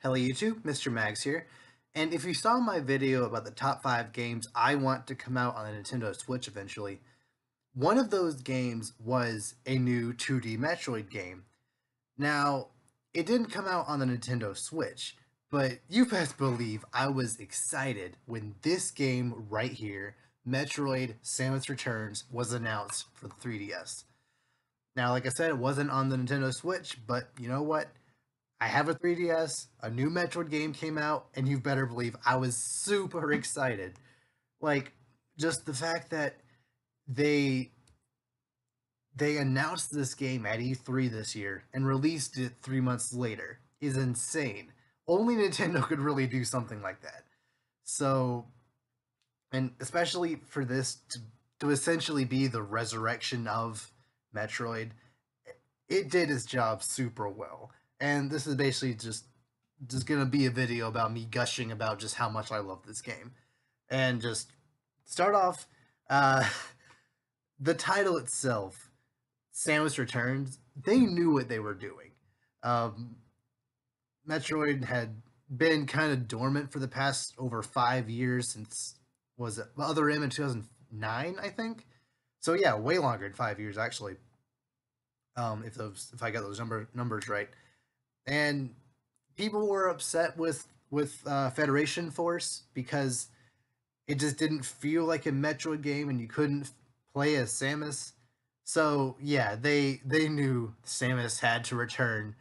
Hello YouTube, Mr. Magz here, and if you saw my video about the top 5 games I want to come out on the Nintendo Switch eventually, one of those games was a new 2D Metroid game. Now, it didn't come out on the Nintendo Switch, but you best believe I was excited when this game right here, Metroid Samus Returns, was announced for the 3DS. Now, like I said, it wasn't on the Nintendo Switch, but you know what? I have a 3DS, a new Metroid game came out, and you better believe I was super excited. Like, just the fact that they they announced this game at E3 this year and released it 3 months later is insane. Only Nintendo could really do something like that. So, and especially for this to essentially be the resurrection of Metroid, it did its job super well. And this is basically just gonna be a video about me gushing about just how much I love this game. And just start off, uh, the title itself, Samus Returns. They knew what they were doing. Um, Metroid had been kind of dormant for the past over 5 years since was it Other M in 2009, I think. So yeah, way longer than 5 years actually. If I got those numbers right, and people were upset with Federation Force because it just didn't feel like a Metroid game, and you couldn't play as Samus. So yeah, they knew Samus had to return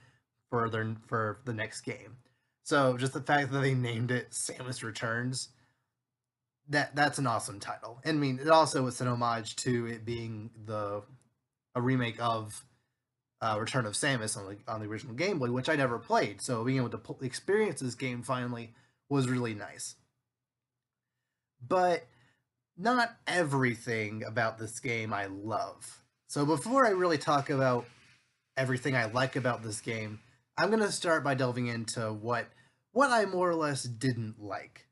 for the next game. So just the fact that they named it Samus Returns, that's an awesome title. And I mean, it also was an homage to it being the a remake of Return of Samus on the original Game Boy, which I never played. So being able to experience this game finally was really nice. But not everything about this game I love. So before I really talk about everything I like about this game, I'm going to start by delving into what I more or less didn't like.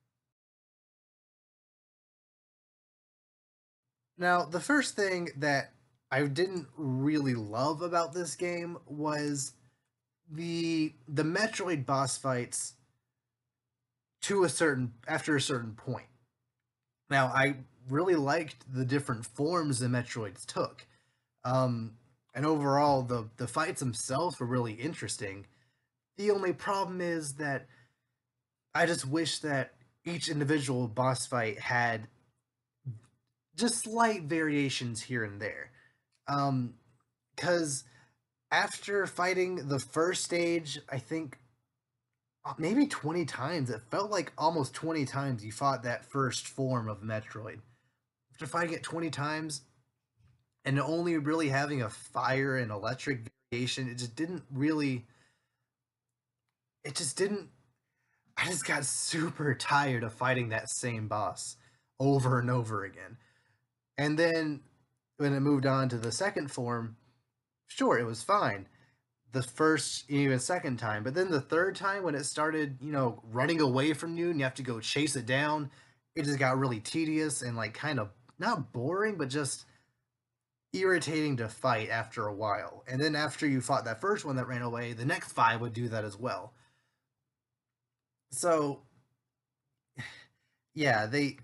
Now, the first thing that I didn't really love about this game was the Metroid boss fights to a certain after a certain point. Now, I really liked the different forms the Metroids took. And overall, the fights themselves were really interesting. The only problem is that I just wish that each individual boss fight had just slight variations here and there. Because after fighting the first stage, I think maybe 20 times, it felt like almost 20 times you fought that first form of Metroid. After fighting it 20 times, and only really having a fire and electric variation, it just didn't really. It just didn't. I just got super tired of fighting that same boss over and over again. And then when it moved on to the second form, sure, it was fine. The first, even second time, but then the third time when it started, running away from you and you have to go chase it down, it just got really tedious and like kind of not boring, but just irritating to fight after a while. And then after you fought that first one that ran away, the next five would do that as well. So yeah, the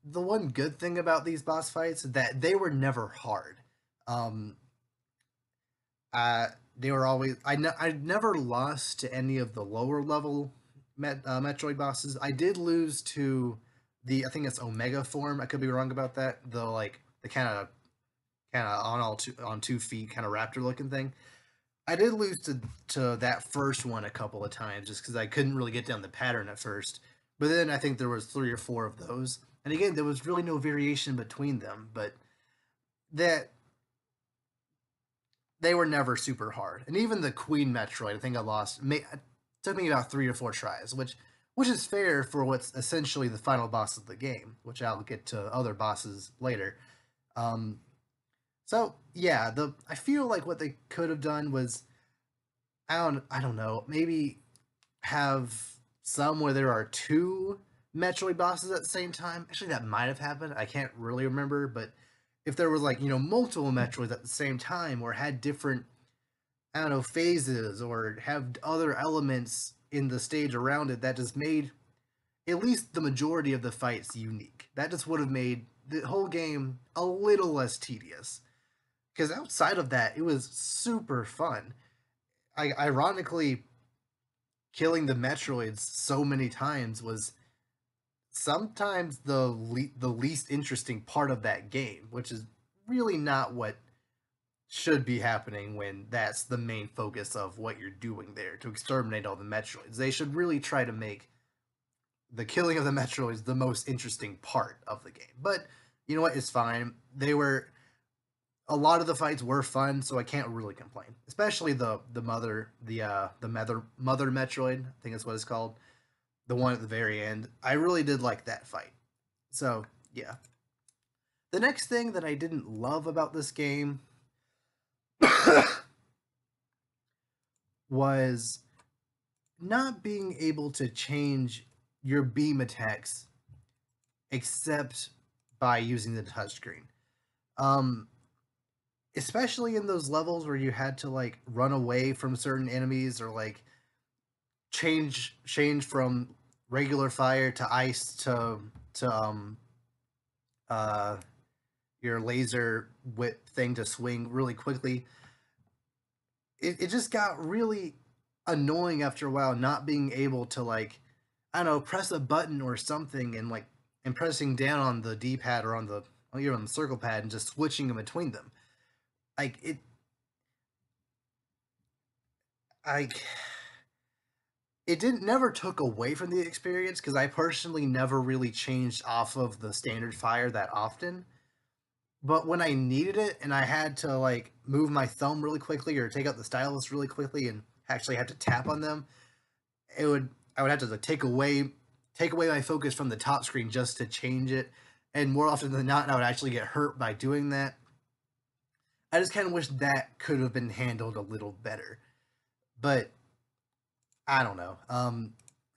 one good thing about these boss fights is that they were never hard. Um, uh, they were always I never lost to any of the lower level Metroid bosses. I did lose to the I think it's Omega form. I could be wrong about that. The kind of on 2 feet kind of raptor looking thing. I did lose to that first one a couple of times just because I couldn't really get down the pattern at first. But then I think there was 3 or 4 of those, and again there was really no variation between them. But that they were never super hard, and even the Queen Metroid, I think I lost. It took me about 3 or 4 tries, which is fair for what's essentially the final boss of the game, which I'll get to other bosses later. Um, so yeah, the I feel like what they could have done was I don't know, maybe have some where there are 2 Metroid bosses at the same time. Actually, that might have happened. I can't really remember, but if there was like multiple Metroids at the same time or had different I don't know phases or have other elements in the stage around it that just made at least the majority of the fights unique. That just would have made the whole game a little less tedious. Because outside of that, it was super fun. Ironically, killing the Metroids so many times was sometimes the least interesting part of that game, which is really not what should be happening when that's the main focus of what you're doing there to exterminate all the Metroids. They should really try to make the killing of the Metroids the most interesting part of the game. But you know what? It's fine. They were a lot of the fights were fun, so I can't really complain. Especially the mother Metroid, I think that's what it's called, the one at the very end. I really did like that fight. So yeah. The next thing that I didn't love about this game was not being able to change your beam attacks except by using the touchscreen. Um, Especially in those levels where you had to like run away from certain enemies or like change from regular fire to ice to uh your laser whip thing to swing really quickly. It just got really annoying after a while not being able to like, I don't know, press a button or something and pressing down on the D-pad or on the circle pad and just switching in between them. Like I it didn't never took away from the experience because I personally never really changed off of the standard fire that often. But when I needed it and I had to like move my thumb really quickly or take out the stylus really quickly and actually have to tap on them, it would I would have to like, take away my focus from the top screen just to change it. And more often than not, I would actually get hurt by doing that. I just kind of wish that could have been handled a little better. But I don't know.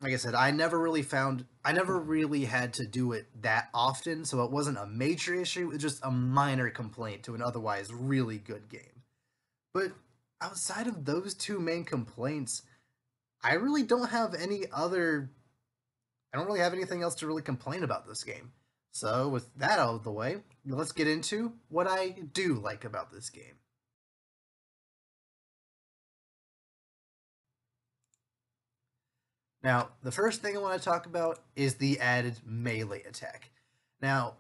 Like I said, I never really had to do it that often, so it wasn't a major issue. It's just a minor complaint to an otherwise really good game. But outside of those two main complaints, I really don't have any other. I don't really have anything else to really complain about this game. So with that out of the way, let's get into what I do like about this game. Now, the first thing I want to talk about is the added melee attack. Now,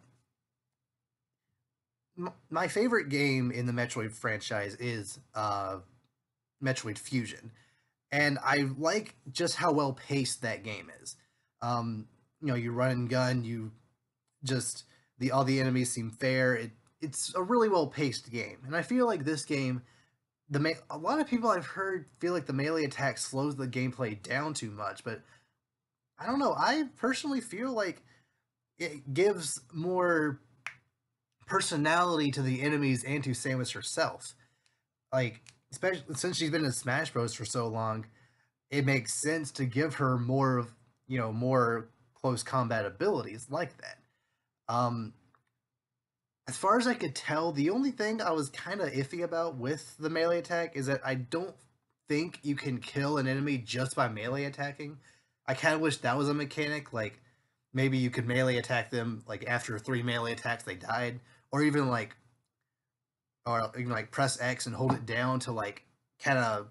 my favorite game in the Metroid franchise is Metroid Fusion, and I like just how well paced that game is. You run and gun, you just the all the enemies seem fair. It's a really well paced game, and I feel like this game, a lot of people I've heard feel like the melee attack slows the gameplay down too much, but I don't know. I personally feel like it gives more personality to the enemies and to Samus herself. Like, especially since she's been in Smash Bros for so long, it makes sense to give her more of more close combat abilities like that. Um, as far as I could tell, the only thing I was kind of iffy about with the melee attack is that I don't think you can kill an enemy just by melee attacking. I kind of wish that was a mechanic. Like maybe you could melee attack them like after 3 melee attacks they died, or even like press X and hold it down to like kind of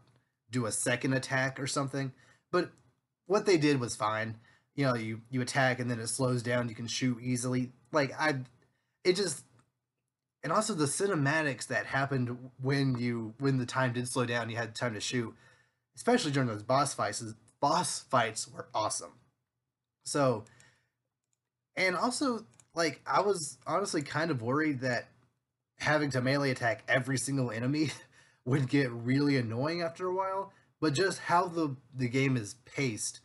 do a second attack or something. But what they did was fine. You attack and then it slows down. You can shoot easily. It just and also the cinematics that happened when the time did slow down. You had time to shoot, especially during those boss fights. Boss fights were awesome. So and also like I was honestly kind of worried that having to melee attack every single enemy would get really annoying after a while. But just how the game is paced,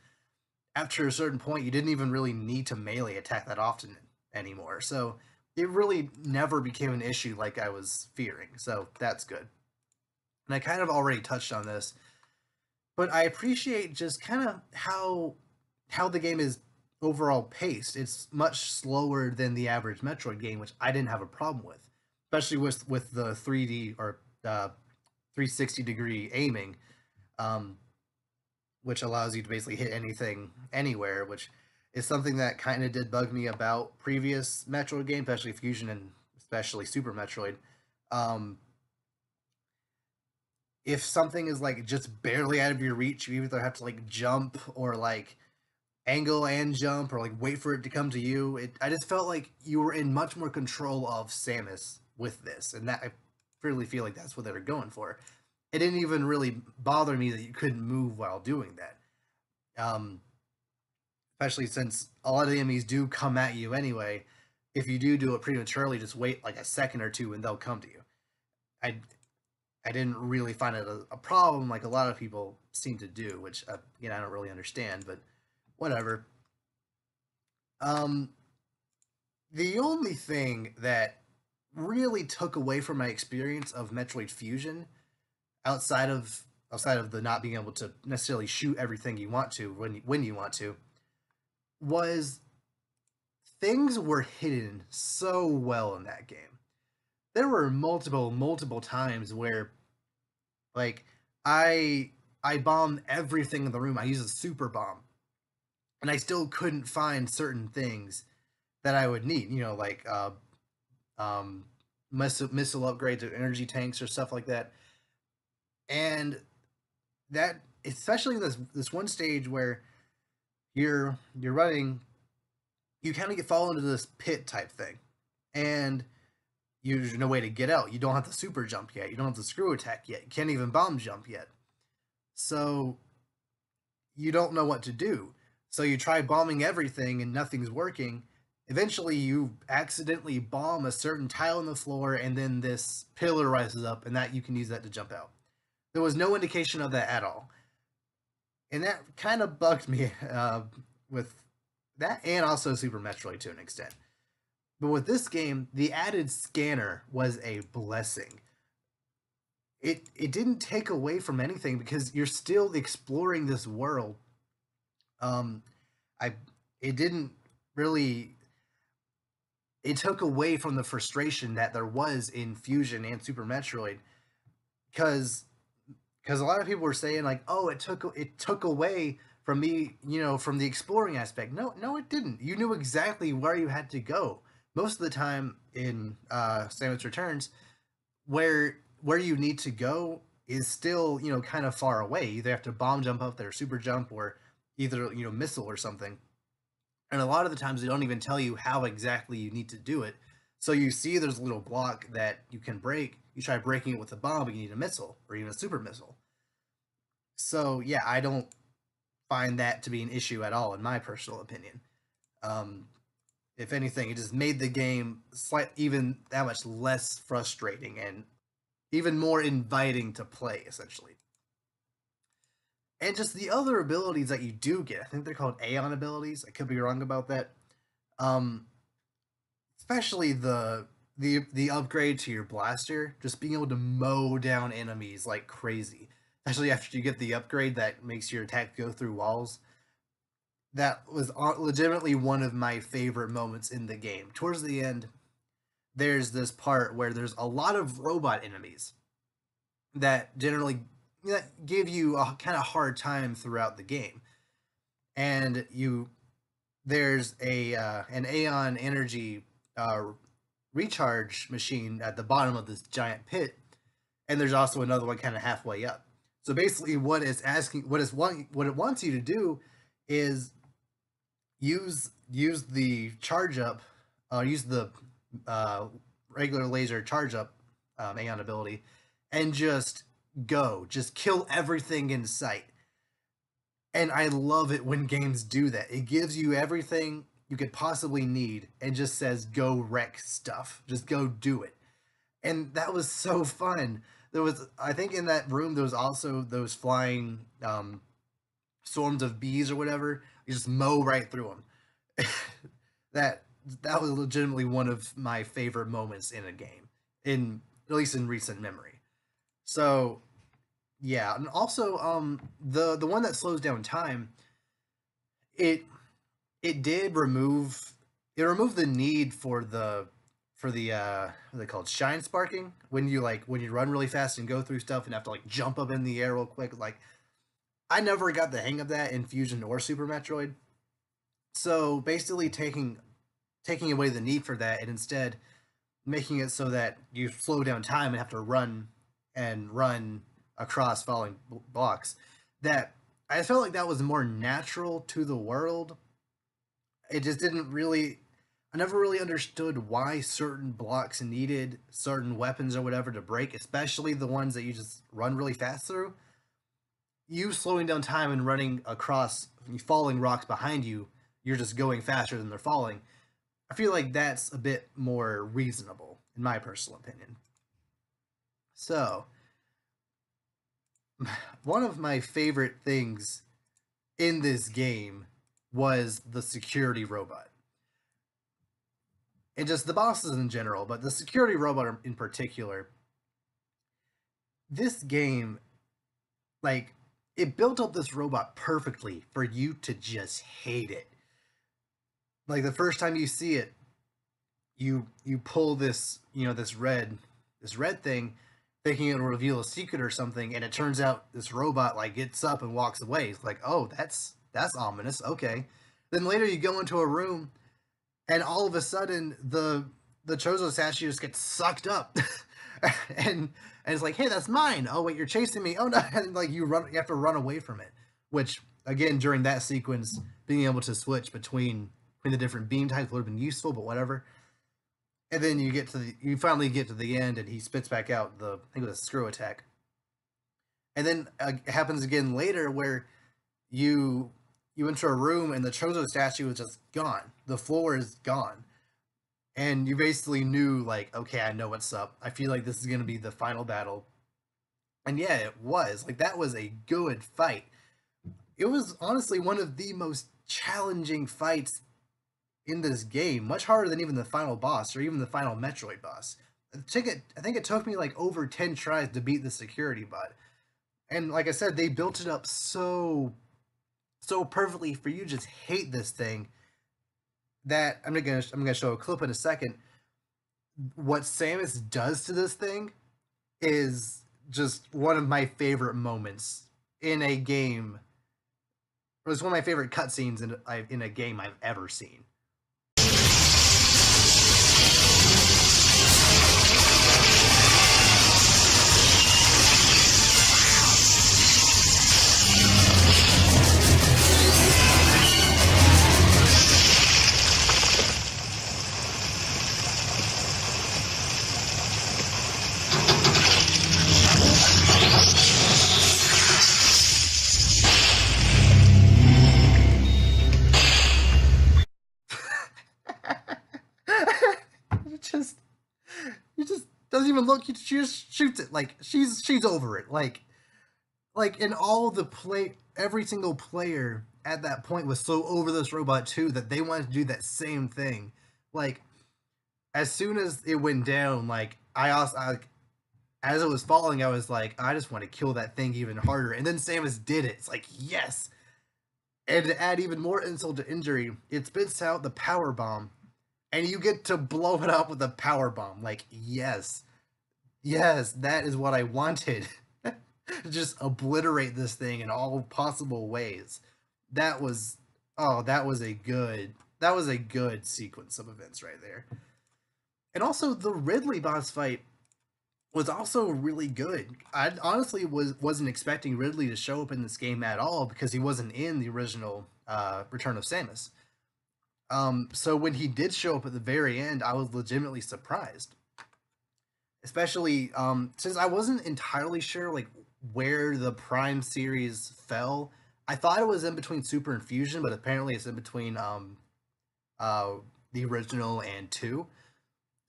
after a certain point, you didn't even really need to melee attack that often anymore. So it really never became an issue like I was fearing. So that's good. And I kind of already touched on this, but I appreciate just kind of how the game is overall paced. It's much slower than the average Metroid game, which I didn't have a problem with, especially with the 3D or 360 degree aiming. Um, which allows you to basically hit anything anywhere, which is something that kind of did bug me about previous Metroid games, especially Fusion and especially Super Metroid. Um, if something is like just barely out of your reach, you either have to like jump or like angle and jump or like wait for it to come to you. I just felt like you were in much more control of Samus with this, and that I really feel like that's what they were going for. It didn't even really bother me that you couldn't move while doing that. Especially since a lot of the enemies do come at you anyway. If you do it prematurely, just wait like a second or two and they'll come to you. I I didn't really find it a problem like a lot of people seem to do, which again I don't really understand, but whatever. Um, the only thing that really took away from my experience of Metroid Fusion, outside of the not being able to necessarily shoot everything you want to when you want to, was things were hidden so well in that game. There were multiple times where like I bombed everything in the room. I used a super bomb, and I still couldn't find certain things that I would need. You know, like um, missile upgrades or energy tanks or stuff like that. And that, especially in this one stage where you're running, you kind of get fall into this pit type thing, and there's no way to get out. You don't have the super jump yet. You don't have the screw attack yet. You can't even bomb jump yet. So you don't know what to do. So you try bombing everything and nothing's working. Eventually, you accidentally bomb a certain tile on the floor, and then this pillar rises up, and that you can use that to jump out. There was no indication of that at all, and that kind of bugged me with that, and also Super Metroid to an extent. But with this game, the added scanner was a blessing. It didn't take away from anything because you're still exploring this world. Um, I it didn't really it took away from the frustration that there was in Fusion and Super Metroid because a lot of people were saying like, oh, it took away from me, from the exploring aspect. No, it didn't. You knew exactly where you had to go most of the time in Samus Returns. Where you need to go is still kind of far away. You either have to bomb jump up there, super jump, or either missile or something. And a lot of the times they don't even tell you how exactly you need to do it. So you see there's a little block that you can break. You try breaking it with a bomb, but you need a missile or even a super missile. So yeah, I don't find that to be an issue at all, in my personal opinion. Um, if anything, it just made the game even that much less frustrating and even more inviting to play, essentially. And just the other abilities that you do get, I think they're called Aeon abilities. I could be wrong about that. Um, especially the upgrade to your blaster, just being able to mow down enemies like crazy. Especially after you get the upgrade that makes your attack go through walls. That was legitimately one of my favorite moments in the game. Towards the end, there's this part where there's a lot of robot enemies that generally give you a kind of hard time throughout the game, and there's a an Aeon energy recharge machine at the bottom of this giant pit, and there's also another one kind of halfway up. So basically, what it wants you to do is use the charge up, use the regular laser charge up Aeon ability, and just kill everything in sight. And I love it when games do that. It gives you everything you could possibly need and just says go wreck stuff. Just go do it. And that was so fun. I think in that room there was also those flying swarms of bees or whatever. You just mow right through them. that that was legitimately one of my favorite moments in a game, in at least in recent memory. So yeah, and also the one that slows down time, it it removed the need for the what are they called, shine sparking, when you run really fast and go through stuff and have to like jump up in the air real quick. Like I never got the hang of that in Fusion or Super Metroid. So basically taking away the need for that and instead making it so that you slow down time and have to run across falling blocks. That I felt like that was more natural to the world. It just didn't really. I never really understood why certain blocks needed certain weapons or whatever to break, especially the ones that you just run really fast through. You slowing down time and running across falling rocks behind you, you're just going faster than they're falling. I feel like that's a bit more reasonable, in my personal opinion. So, one of my favorite things in this game was the security robot. And just the bosses in general, but the security robot in particular. This game, like, it built up this robot perfectly for you to just hate it. Like the first time you see it, you pull this, this red thing, thinking it'll reveal a secret or something, and it turns out this robot like gets up and walks away. It's like, oh, that's ominous. Okay. Then later you go into a room, and all of a sudden the Chozo statue just gets sucked up, and it's like, hey, that's mine. Oh wait, you're chasing me. Oh no, and like you have to run away from it. Which again, during that sequence, being able to switch between the different beam types would have been useful, but whatever. And then you finally get to the end, and he spits back out I think it was a screw attack. And then it happens again later where you enter a room and the Chozo statue is just gone. The floor is gone. And you basically knew, like, okay, I know what's up. I feel like this is going to be the final battle. And yeah, it was. Like, that was a good fight. It was honestly one of the most challenging fights in this game, much harder than even the final boss or even the final Metroid boss. I think it took me like over 10 tries to beat the security bot. And like I said, they built it up so perfectly for you to just hate this thing that I'm gonna show a clip in a second. What Samus does to this thing is just one of my favorite moments in a game. It was one of my favorite cutscenes in a game I've ever seen. just he just doesn't even look. She just shoots it. Like she's over it. Like in all the play, every single player at that point was so over this robot too that they wanted to do that same thing. Like as soon as it went down, like as it was falling, I was like, I just want to kill that thing even harder. And then Samus did it. It's like yes. And to add even more insult to injury, it spits out the power bomb, and you get to blow it up with a power bomb. Like, yes, yes, that is what I wanted. Just obliterate this thing in all possible ways. That was that was a good sequence of events right there. And also the Ridley boss fight was also really good. I honestly wasn't expecting Ridley to show up in this game at all because he wasn't in the original Return of Samus. So when he did show up at the very end, I was legitimately surprised. Especially since I wasn't entirely sure like where the Prime series fell. I thought it was in between Super and Fusion, but apparently it's in between the original and 2.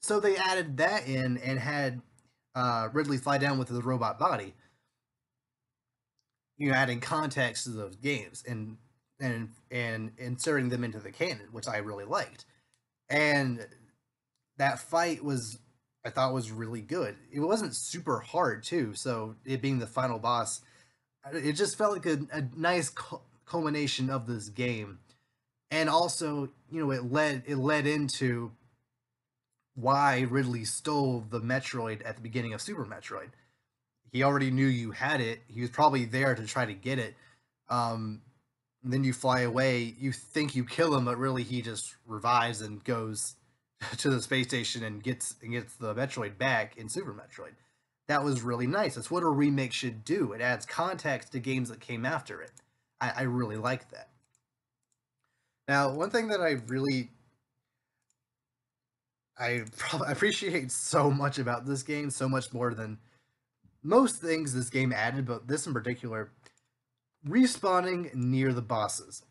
So they added that in and had Ridley fly down with the robot body. Adding context to those games and inserting them into the canon, which I really liked. And that fight I thought was really good. It wasn't super hard too, so it being the final boss, it just felt like a nice culmination of this game. And also, it led into why Ridley stole the Metroid at the beginning of Super Metroid. He already knew you had it. He was probably there to try to get it, Um, and then you fly away. You think you kill him, but really he just revives and goes to the space station and gets the Metroid back in Super Metroid. That was really nice. That's what a remake should do. It adds context to games that came after it. I really like that. Now, one thing that I appreciate so much about this game, so much more than most things this game added, but this in particular, respawning near the bosses.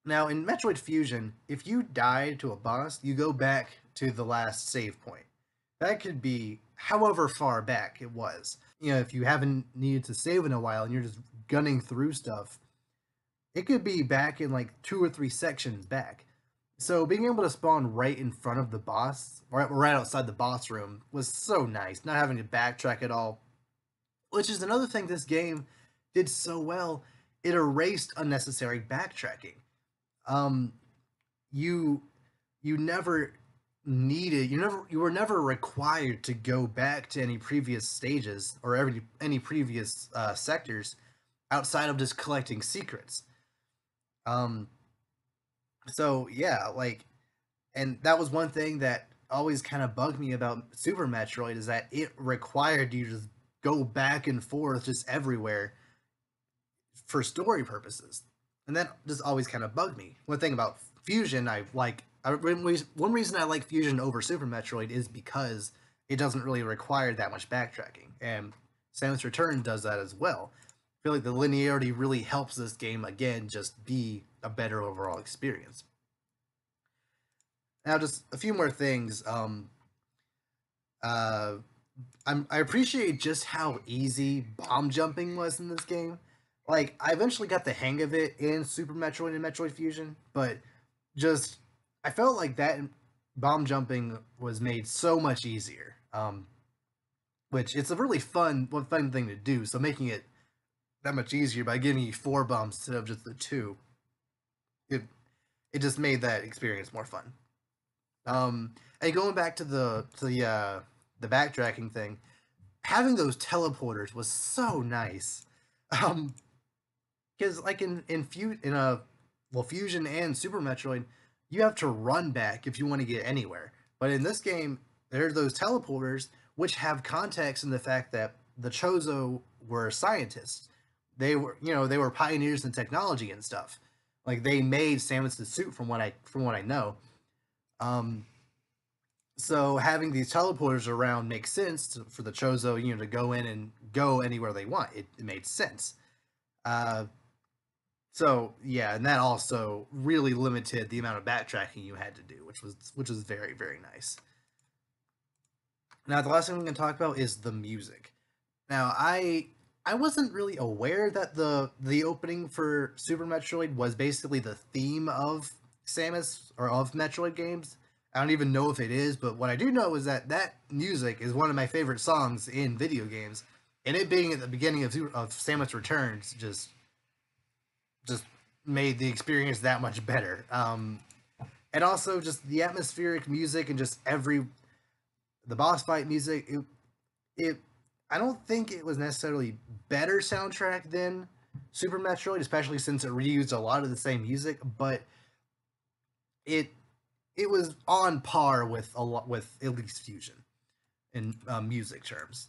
Now, in Metroid Fusion, if you die to a boss, you go back to the last save point. That could be however far back it was. You know, if you haven't needed to save in a while and you're just gunning through stuff, it could be back in like 2 or 3 sections back. So being able to spawn right in front of the boss, right outside the boss room, was so nice. Not having to backtrack at all, which is another thing this game did so well. It erased unnecessary backtracking. Um, you you never you were never required to go back to any previous stages or any previous sectors outside of just collecting secrets. Um, so yeah, like, and that was one thing that always kind of bugged me about Super Metroid is that it required you to just go back and forth just everywhere for story purposes, and that just always kind of bugged me. One thing about Fusion, one reason I like Fusion over Super Metroid is because it doesn't really require that much backtracking, and Samus Return does that as well. I feel like the linearity really helps this game again just be a better overall experience. Now, just a few more things. Uh, I appreciate just how easy bomb jumping was in this game. Like, I eventually got the hang of it in Super Metroid and Metroid Fusion, but just I felt like that bomb jumping was made so much easier. Which it's a really fun thing to do. So making it that much easier by giving you 4 bombs instead of just the two, it it just made that experience more fun. And going back to the backtracking thing, having those teleporters was so nice. Um, because like in a well Fusion and Super Metroid, you have to run back if you want to get anywhere. But in this game, there are those teleporters which have context in the fact that the Chozo were scientists. They were pioneers in technology and stuff. Like they made Samus' suit from what I know. Um, so having these teleporters around makes sense for the Chozo, to go in and go anywhere they want. It made sense. Uh, so yeah, and that also really limited the amount of backtracking you had to do, which was very very nice. Now the last thing we're going to talk about is the music. Now I wasn't really aware that the opening for Super Metroid was basically the theme of Samus or of Metroid games. I don't even know if it is, but what I do know is that that music is one of my favorite songs in video games, and it being at the beginning of Samus Returns just made the experience that much better. And also just the atmospheric music and just the boss fight music. It I don't think it was necessarily better soundtrack than Super Metroid, especially since it reused a lot of the same music, but it it was on par with a lot with at least Fusion in music terms.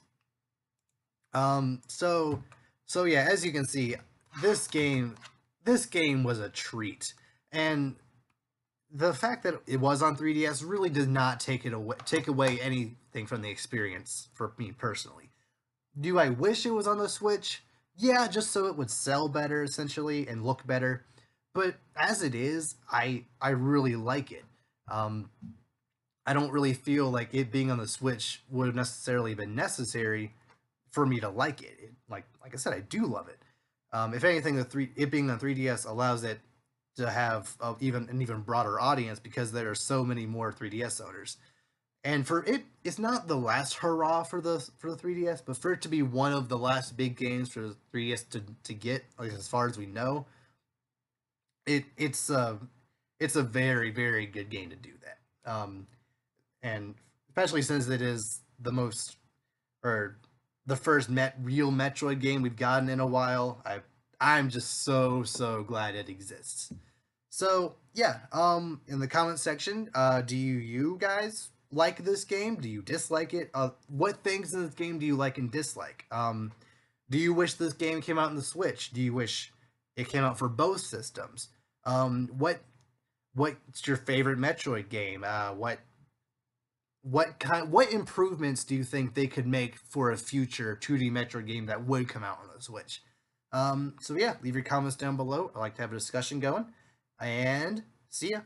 So yeah, as you can see, this game this game was a treat, and the fact that it was on 3DS really does not take away anything from the experience for me personally. Do I wish it was on the Switch? Yeah, just so it would sell better essentially and look better. But as it is, I really like it. Um, I don't really feel like it being on the Switch would have necessarily been necessary for me to like it. Like I said, I do love it. If anything, it being on 3DS allows it to have even an even broader audience because there are so many more 3DS owners. And for it, it's not the last hurrah for the 3DS, but for it to be one of the last big games for the 3DS to get, like as far as we know, it's a very very good game to do that. And especially since it is the most or the first real Metroid game we've gotten in a while, I'm just so glad it exists. So yeah, in the comment section, do you guys like this game? Do you dislike it? What things in this game do you like and dislike? Do you wish this game came out on the Switch? Do you wish it came out for both systems? What's your favorite Metroid game? What improvements do you think they could make for a future 2D Metroid game that would come out on the Switch? So yeah, leave your comments down below. I like to have a discussion going, and see ya.